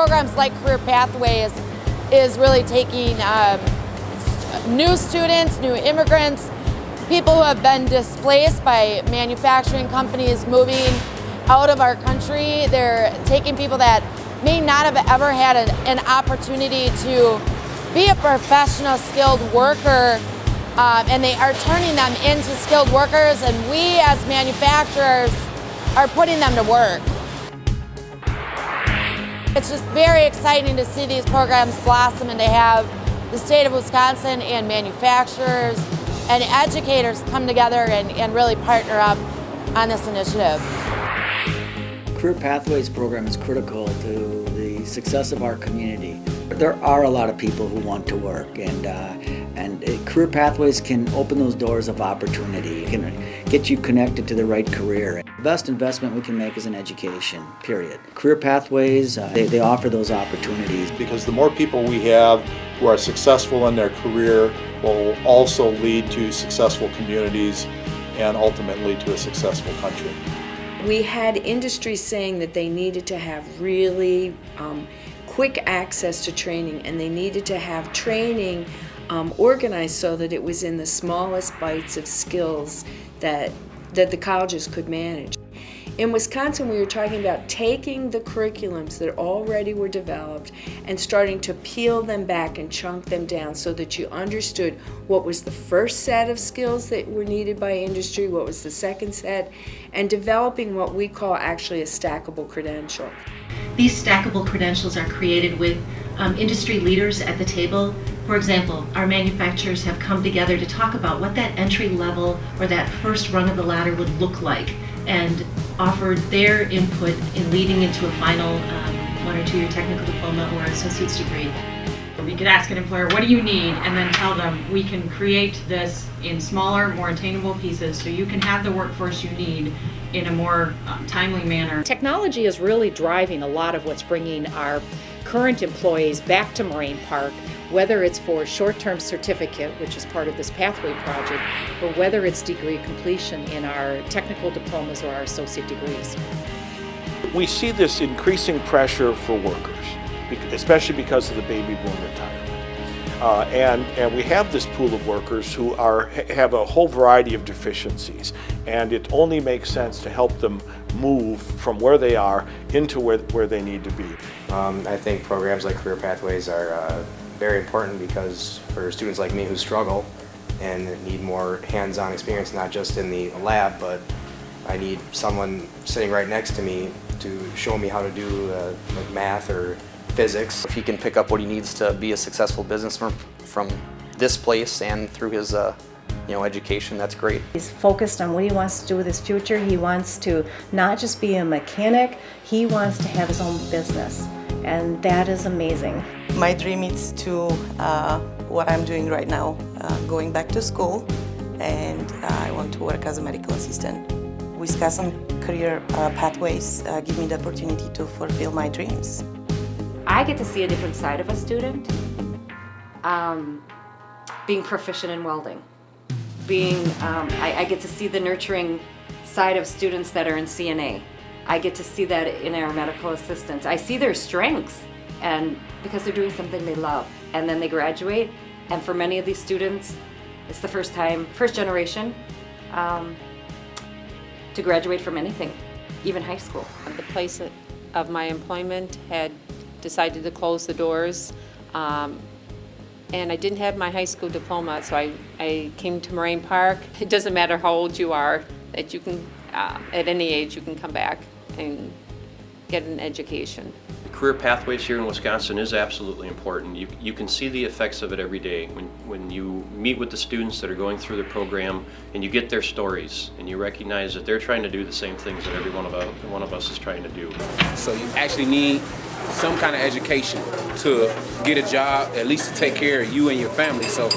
programs like Career Pathways is really taking new students, new immigrants, people who have been displaced by manufacturing companies moving out of our country. They're taking people that may not have ever had an opportunity to be a professional skilled worker, and they are turning them into skilled workers, and we as manufacturers are putting them to work. It's just very exciting to see these programs blossom and to have the state of Wisconsin and manufacturers and educators come together and really partner up on this initiative. Career Pathways program is critical to the success of our community. There are a lot of people who want to work, and Career Pathways can open those doors of opportunity. It can get you connected to the right career. The best investment we can make is in education, period. Career Pathways, they offer those opportunities. Because the more people we have who are successful in their career will also lead to successful communities and ultimately to a successful country. We had industry saying that they needed to have really quick access to training, and they needed to have training organized so that it was in the smallest bites of skills that the colleges could manage. In Wisconsin, we were talking about taking the curriculums that already were developed and starting to peel them back and chunk them down so that you understood what was the first set of skills that were needed by industry, what was the second set, and developing what we call actually a stackable credential. These stackable credentials are created with industry leaders at the table. For example, our manufacturers have come together to talk about what that entry level or that first rung of the ladder would look like, and offered their input in leading into a final 1 or 2 year technical diploma or associate's degree. We could ask an employer, what do you need? And then tell them, we can create this in smaller, more attainable pieces so you can have the workforce you need in a more timely manner. Technology is really driving a lot of what's bringing our current employees back to Moraine Park, whether it's for short-term certificate, which is part of this pathway project, or whether it's degree completion in our technical diplomas or our associate degrees. We see this increasing pressure for workers, especially because of the baby boom retirement. And we have this pool of workers who have a whole variety of deficiencies, and it only makes sense to help them move from where they are into where they need to be. I think programs like Career Pathways are very important because for students like me who struggle and need more hands-on experience, not just in the lab, but I need someone sitting right next to me to show me how to do like math or physics. If he can pick up what he needs to be a successful businessman from this place and through his education, that's great. He's focused on what he wants to do with his future. He wants to not just be a mechanic, he wants to have his own business, and that is amazing. My dream is to what I'm doing right now, going back to school, and I want to work as a medical assistant. Wisconsin Career Pathways give me the opportunity to fulfill my dreams. I get to see a different side of a student, being proficient in welding. I get to see the nurturing side of students that are in CNA. I get to see that in our medical assistants. I see their strengths, and because they're doing something they love, and then they graduate, and for many of these students, it's the first generation to graduate from anything, even high school. The place of my employment had decided to close the doors, and I didn't have my high school diploma, so I came to Moraine Park. It doesn't matter how old you are, that you can, at any age, you can come back and get an education. Career Pathways here in Wisconsin is absolutely important. You can see the effects of it every day when you meet with the students that are going through the program and you get their stories and you recognize that they're trying to do the same things that every one of us is trying to do. So you actually need some kind of education to get a job, at least to take care of you and your family. So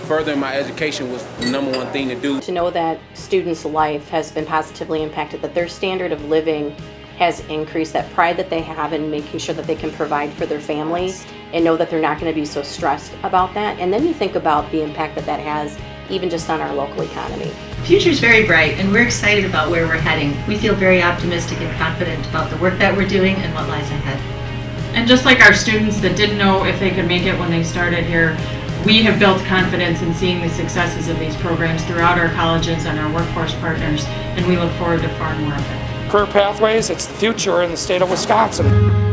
furthering my education was the #1 thing to do. To know that students' life has been positively impacted, that their standard of living has increased, that pride that they have in making sure that they can provide for their family and know that they're not going to be so stressed about that. And then you think about the impact that that has even just on our local economy. The future is very bright, and we're excited about where we're heading. We feel very optimistic and confident about the work that we're doing and what lies ahead. And just like our students that didn't know if they could make it when they started here, we have built confidence in seeing the successes of these programs throughout our colleges and our workforce partners, and we look forward to far more of it. Career Pathways, it's the future in the state of Wisconsin.